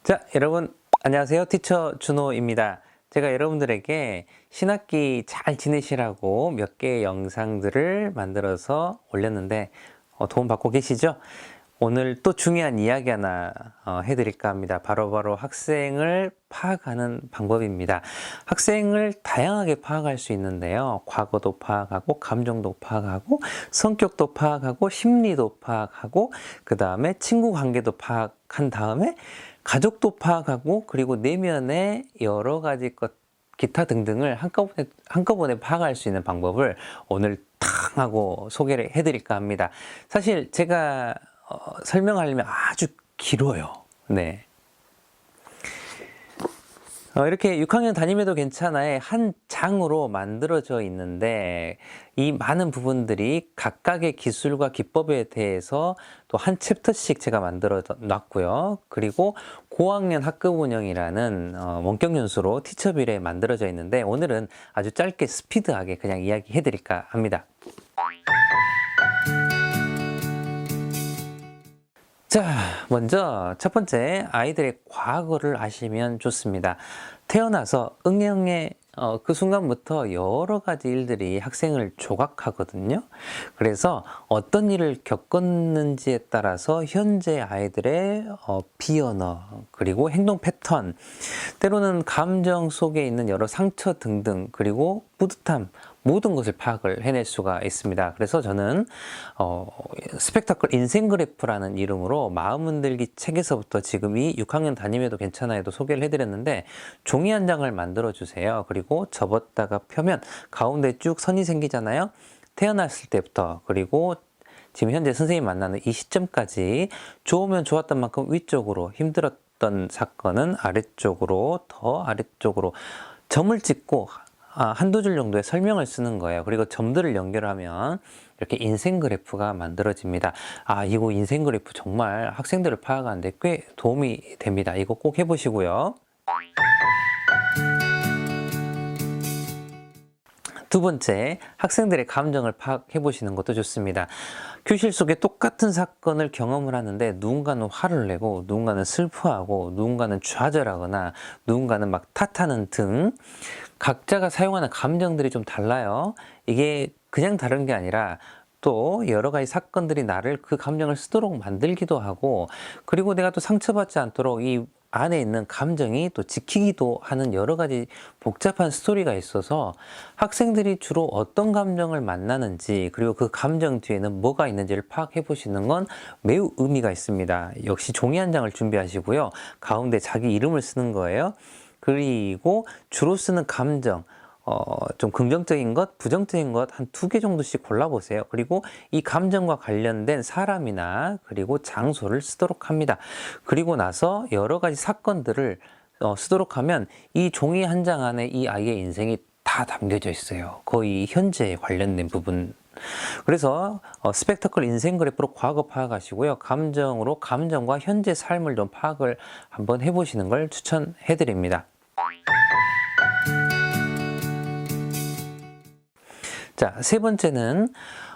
자, 여러분 안녕하세요. 티처 준호입니다. 제가 여러분들에게 신학기 잘 지내시라고 몇 개의 영상들을 만들어서 올렸는데 도움 받고 계시죠? 오늘 또 중요한 이야기 하나 해드릴까 합니다. 바로 학생을 파악하는 방법입니다. 학생을 다양하게 파악할 수 있는데요. 과거도 파악하고, 감정도 파악하고, 성격도 파악하고, 심리도 파악하고, 그 다음에 친구 관계도 파악한 다음에 가족도 파악하고, 그리고 내면의 여러 가지 것, 기타 등등을 한꺼번에 파악할 수 있는 방법을 오늘 탁 하고 소개를 해드릴까 합니다. 사실 제가 설명하려면 아주 길어요. 네. 이렇게 6학년 담임해도 괜찮아의 한 장으로 만들어져 있는데 이 많은 부분들이 각각의 기술과 기법에 대해서 또 한 챕터씩 제가 만들어 놨고요. 그리고 고학년 학급 운영이라는 원격 연수로 티처빌에 만들어져 있는데 오늘은 아주 짧게 스피드하게 그냥 이야기해 드릴까 합니다. 자, 먼저 첫 번째 아이들의 과거를 아시면 좋습니다. 태어나서 응형의 그 순간부터 여러 가지 일들이 학생을 조각하거든요. 그래서 어떤 일을 겪었는지에 따라서 현재 아이들의 비언어 그리고 행동 패턴, 때로는 감정 속에 있는 여러 상처 등등, 그리고 뿌듯함, 모든 것을 파악을 해낼 수가 있습니다. 그래서 저는 스펙타클 인생 그래프라는 이름으로 마음 흔들기 책에서부터 지금 이 6학년 담임해도 괜찮아요도 소개를 해드렸는데, 종이 한 장을 만들어 주세요. 그리고 접었다가 펴면 가운데 쭉 선이 생기잖아요. 태어났을 때부터, 그리고 지금 현재 선생님 만나는 이 시점까지 좋으면 좋았던 만큼 위쪽으로, 힘들었던 사건은 아래쪽으로, 더 아래쪽으로 점을 찍고 한두 줄 정도의 설명을 쓰는 거예요. 그리고 점들을 연결하면 이렇게 인생 그래프가 만들어집니다. 이거 인생 그래프 정말 학생들을 파악하는데 꽤 도움이 됩니다. 이거 꼭 해보시고요. 두 번째, 학생들의 감정을 파악해 보시는 것도 좋습니다. 교실 속에 똑같은 사건을 경험을 하는데 누군가는 화를 내고, 누군가는 슬퍼하고, 누군가는 좌절하거나, 누군가는 막 탓하는 등 각자가 사용하는 감정들이 좀 달라요. 이게 그냥 다른 게 아니라 또 여러 가지 사건들이 나를 그 감정을 쓰도록 만들기도 하고, 그리고 내가 또 상처받지 않도록 이 안에 있는 감정이 또 지키기도 하는 여러 가지 복잡한 스토리가 있어서 학생들이 주로 어떤 감정을 만나는지, 그리고 그 감정 뒤에는 뭐가 있는지를 파악해 보시는 건 매우 의미가 있습니다. 역시 종이 한 장을 준비하시고요. 가운데 자기 이름을 쓰는 거예요. 그리고 주로 쓰는 감정, 좀 긍정적인 것, 부정적인 것 한 2개 정도씩 골라보세요. 그리고 이 감정과 관련된 사람이나 그리고 장소를 쓰도록 합니다. 그리고 나서 여러 가지 사건들을 쓰도록 하면 이 종이 한 장 안에 이 아이의 인생이 다 담겨져 있어요. 거의 현재에 관련된 부분. 그래서 스펙타클 인생 그래프로 과거 파악하시고요. 감정으로 감정과 현재 삶을 좀 파악을 한번 해보시는 걸 추천해 드립니다. 자, 세 번째는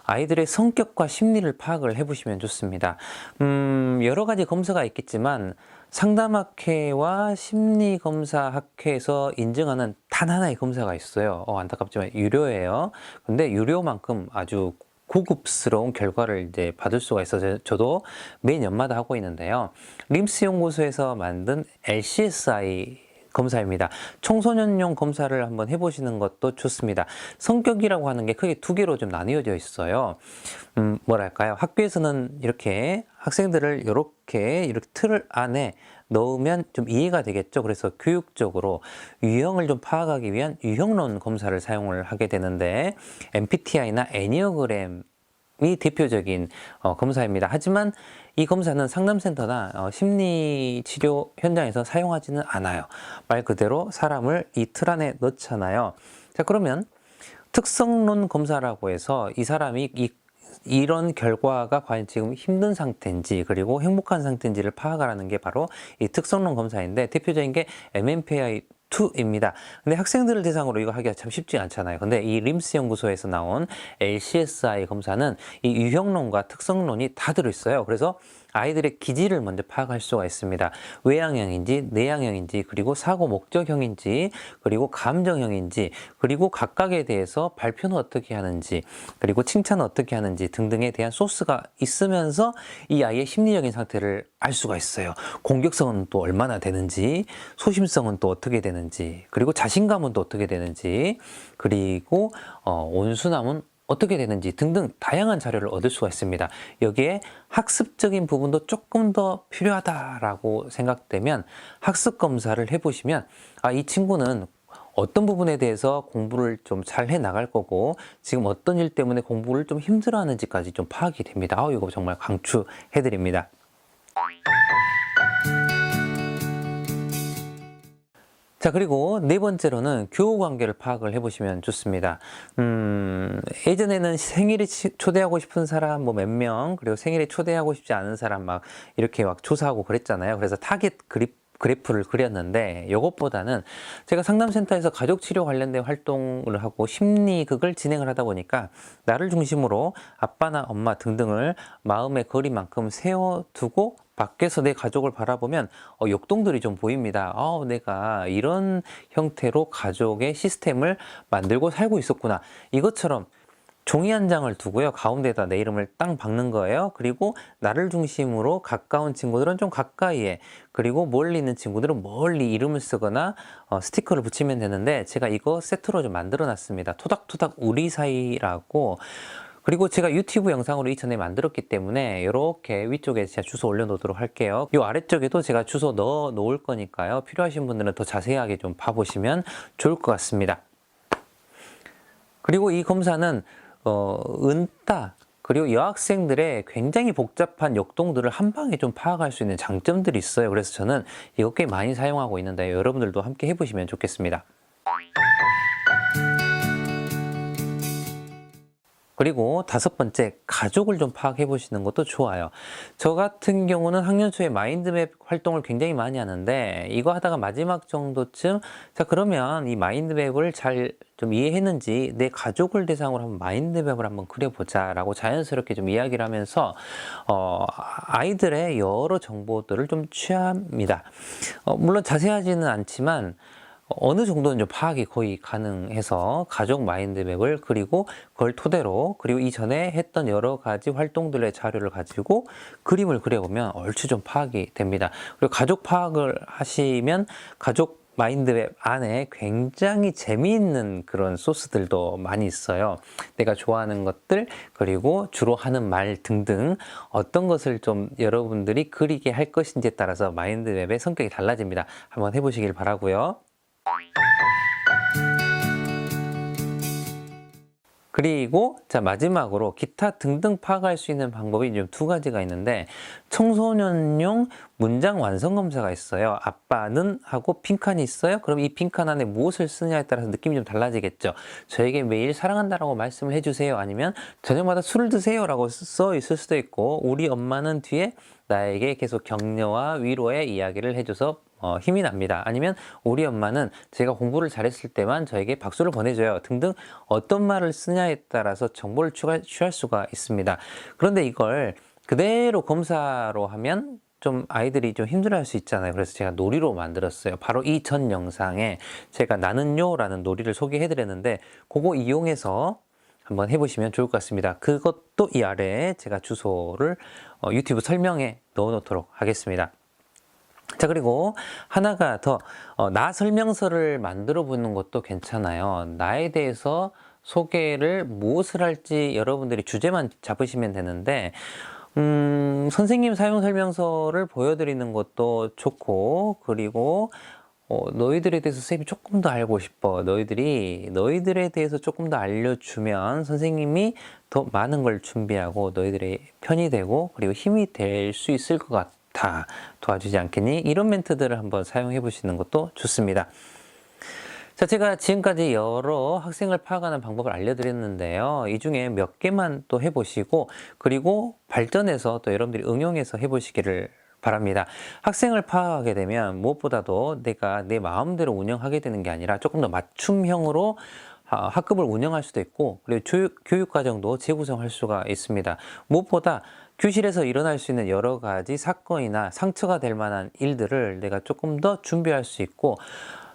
아이들의 성격과 심리를 파악을 해보시면 좋습니다. 여러 가지 검사가 있겠지만 상담학회와 심리검사학회에서 인증하는 단 하나의 검사가 있어요. 안타깝지만 유료예요. 근데 유료만큼 아주 고급스러운 결과를 이제 받을 수가 있어서 저도 매년마다 하고 있는데요. 림스 연구소에서 만든 LCSI 검사입니다. 청소년용 검사를 한번 해보시는 것도 좋습니다. 성격이라고 하는 게 크게 2개로 좀 나뉘어져 있어요. 뭐랄까요? 학교에서는 이렇게 학생들을 이렇게 틀 안에 넣으면 좀 이해가 되겠죠. 그래서 교육적으로 유형을 좀 파악하기 위한 유형론 검사를 사용을 하게 되는데, MBTI나 애니어그램 이 대표적인 검사입니다. 하지만 이 검사는 상담센터나 심리치료 현장에서 사용하지는 않아요. 말 그대로 사람을 이 틀 안에 넣잖아요. 자, 그러면 특성론 검사라고 해서 이 사람이 이런 결과가 과연 지금 힘든 상태인지 그리고 행복한 상태인지를 파악하라는 게 바로 이 특성론 검사인데, 대표적인 게 MMPI 2입니다. 근데 학생들을 대상으로 이거 하기가 참 쉽지 않잖아요. 근데 이 림스 연구소에서 나온 LCSI 검사는 이 유형론과 특성론이 다 들어있어요. 그래서 아이들의 기질을 먼저 파악할 수가 있습니다. 외향형인지 내향형인지 그리고 사고 목적형인지 그리고 감정형인지 그리고 각각에 대해서 발표는 어떻게 하는지 그리고 칭찬은 어떻게 하는지 등등에 대한 소스가 있으면서 이 아이의 심리적인 상태를 알 수가 있어요. 공격성은 또 얼마나 되는지 소심성은 또 어떻게 되는지 그리고 자신감은 또 어떻게 되는지 그리고 온순함은 어떻게 되는지 등등 다양한 자료를 얻을 수가 있습니다. 여기에 학습적인 부분도 조금 더 필요하다라고 생각되면 학습 검사를 해보시면 이 친구는 어떤 부분에 대해서 공부를 좀 잘 해 나갈 거고 지금 어떤 일 때문에 공부를 좀 힘들어하는지까지 좀 파악이 됩니다. 이거 정말 강추해 드립니다. 자, 그리고 네 번째로는 교우 관계를 파악을 해보시면 좋습니다. 예전에는 생일에 초대하고 싶은 사람 뭐 몇 명, 그리고 생일에 초대하고 싶지 않은 사람 막 이렇게 막 조사하고 그랬잖아요. 그래서 타겟 그래프를 그렸는데 이것보다는 제가 상담센터에서 가족치료 관련된 활동을 하고 심리극을 진행을 하다 보니까 나를 중심으로 아빠나 엄마 등등을 마음의 거리만큼 세워두고 밖에서 내 가족을 바라보면 역동들이 좀 보입니다. 내가 이런 형태로 가족의 시스템을 만들고 살고 있었구나. 이것처럼 종이 한 장을 두고요. 가운데다 내 이름을 땅 박는 거예요. 그리고 나를 중심으로 가까운 친구들은 좀 가까이에 그리고 멀리 있는 친구들은 멀리 이름을 쓰거나 스티커를 붙이면 되는데 제가 이거 세트로 좀 만들어 놨습니다. 토닥토닥 우리 사이라고 그리고 제가 유튜브 영상으로 이전에 만들었기 때문에 이렇게 위쪽에 제가 주소 올려놓도록 할게요. 이 아래쪽에도 제가 주소 넣어 놓을 거니까요. 필요하신 분들은 더 자세하게 좀 봐보시면 좋을 것 같습니다. 그리고 이 검사는 은따 그리고 여학생들의 굉장히 복잡한 역동들을 한 방에 좀 파악할 수 있는 장점들이 있어요. 그래서 저는 이거 꽤 많이 사용하고 있는데 여러분들도 함께 해보시면 좋겠습니다. 그리고 다섯 번째, 가족을 좀 파악해 보시는 것도 좋아요. 저 같은 경우는 학년 초에 마인드맵 활동을 굉장히 많이 하는데 이거 하다가 마지막 정도쯤 자 그러면 이 마인드맵을 잘 좀 이해했는지 내 가족을 대상으로 한번 마인드맵을 한번 그려보자 라고 자연스럽게 좀 이야기를 하면서 아이들의 여러 정보들을 좀 취합니다. 물론 자세하지는 않지만 어느 정도는 좀 파악이 거의 가능해서 가족 마인드맵을 그리고 그걸 토대로 그리고 이전에 했던 여러 가지 활동들의 자료를 가지고 그림을 그려보면 얼추 좀 파악이 됩니다. 그리고 가족 파악을 하시면 가족 마인드맵 안에 굉장히 재미있는 그런 소스들도 많이 있어요. 내가 좋아하는 것들 그리고 주로 하는 말 등등 어떤 것을 좀 여러분들이 그리게 할 것인지에 따라서 마인드맵의 성격이 달라집니다. 한번 해보시길 바라고요. 그리고 자 마지막으로 기타 등등 파악할 수 있는 방법이 좀 두 가지가 있는데 청소년용 문장 완성 검사가 있어요. 아빠는 하고 빈칸이 있어요. 그럼 이 빈칸 안에 무엇을 쓰냐에 따라서 느낌이 좀 달라지겠죠. 저에게 매일 사랑한다라고 말씀을 해주세요. 아니면 저녁마다 술을 드세요라고 써 있을 수도 있고 우리 엄마는 뒤에 나에게 계속 격려와 위로의 이야기를 해줘서 힘이 납니다. 아니면 우리 엄마는 제가 공부를 잘했을 때만 저에게 박수를 보내줘요. 등등 어떤 말을 쓰냐에 따라서 정보를 취할 수가 있습니다. 그런데 이걸 그대로 검사로 하면 좀 아이들이 좀 힘들어할 수 있잖아요. 그래서 제가 놀이로 만들었어요. 바로 이 전 영상에 제가 나는요 라는 놀이를 소개해드렸는데 그거 이용해서 한번 해보시면 좋을 것 같습니다. 그것도 이 아래에 제가 주소를 유튜브 설명에 넣어 놓도록 하겠습니다. 자 그리고 하나가 더 나 설명서를 만들어 보는 것도 괜찮아요. 나에 대해서 소개를 무엇을 할지 여러분들이 주제만 잡으시면 되는데 선생님 사용 설명서를 보여드리는 것도 좋고 그리고 너희들에 대해서 선생님이 조금 더 알고 싶어. 너희들에 대해서 조금 더 알려주면 선생님이 더 많은 걸 준비하고 너희들의 편이 되고 그리고 힘이 될 수 있을 것 같아. 도와주지 않겠니? 이런 멘트들을 한번 사용해 보시는 것도 좋습니다. 자, 제가 지금까지 여러 학생을 파악하는 방법을 알려드렸는데요. 이 중에 몇 개만 또 해보시고 그리고 발전해서 또 여러분들이 응용해서 해보시기를 바랍니다. 학생을 파악하게 되면 무엇보다도 내가 내 마음대로 운영하게 되는 게 아니라 조금 더 맞춤형으로 학급을 운영할 수도 있고, 그리고 교육과정도 재구성할 수가 있습니다. 무엇보다 교실에서 일어날 수 있는 여러 가지 사건이나 상처가 될 만한 일들을 내가 조금 더 준비할 수 있고,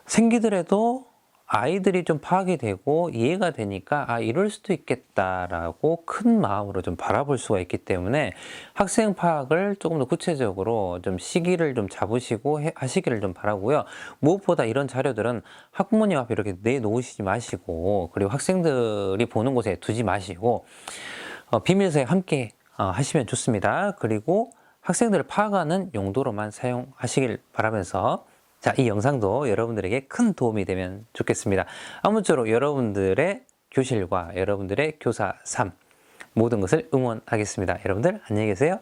생기더라도 아이들이 좀 파악이 되고 이해가 되니까 이럴 수도 있겠다라고 큰 마음으로 좀 바라볼 수가 있기 때문에 학생 파악을 조금 더 구체적으로 좀 시기를 좀 잡으시고 하시기를 좀 바라고요. 무엇보다 이런 자료들은 학부모님 앞에 이렇게 내놓으시지 마시고, 그리고 학생들이 보는 곳에 두지 마시고 비밀서에 함께 하시면 좋습니다. 그리고 학생들을 파악하는 용도로만 사용하시길 바라면서, 자, 이 영상도 여러분들에게 큰 도움이 되면 좋겠습니다. 아무쪼록 여러분들의 교실과 여러분들의 교사 삶 모든 것을 응원하겠습니다. 여러분들 안녕히 계세요.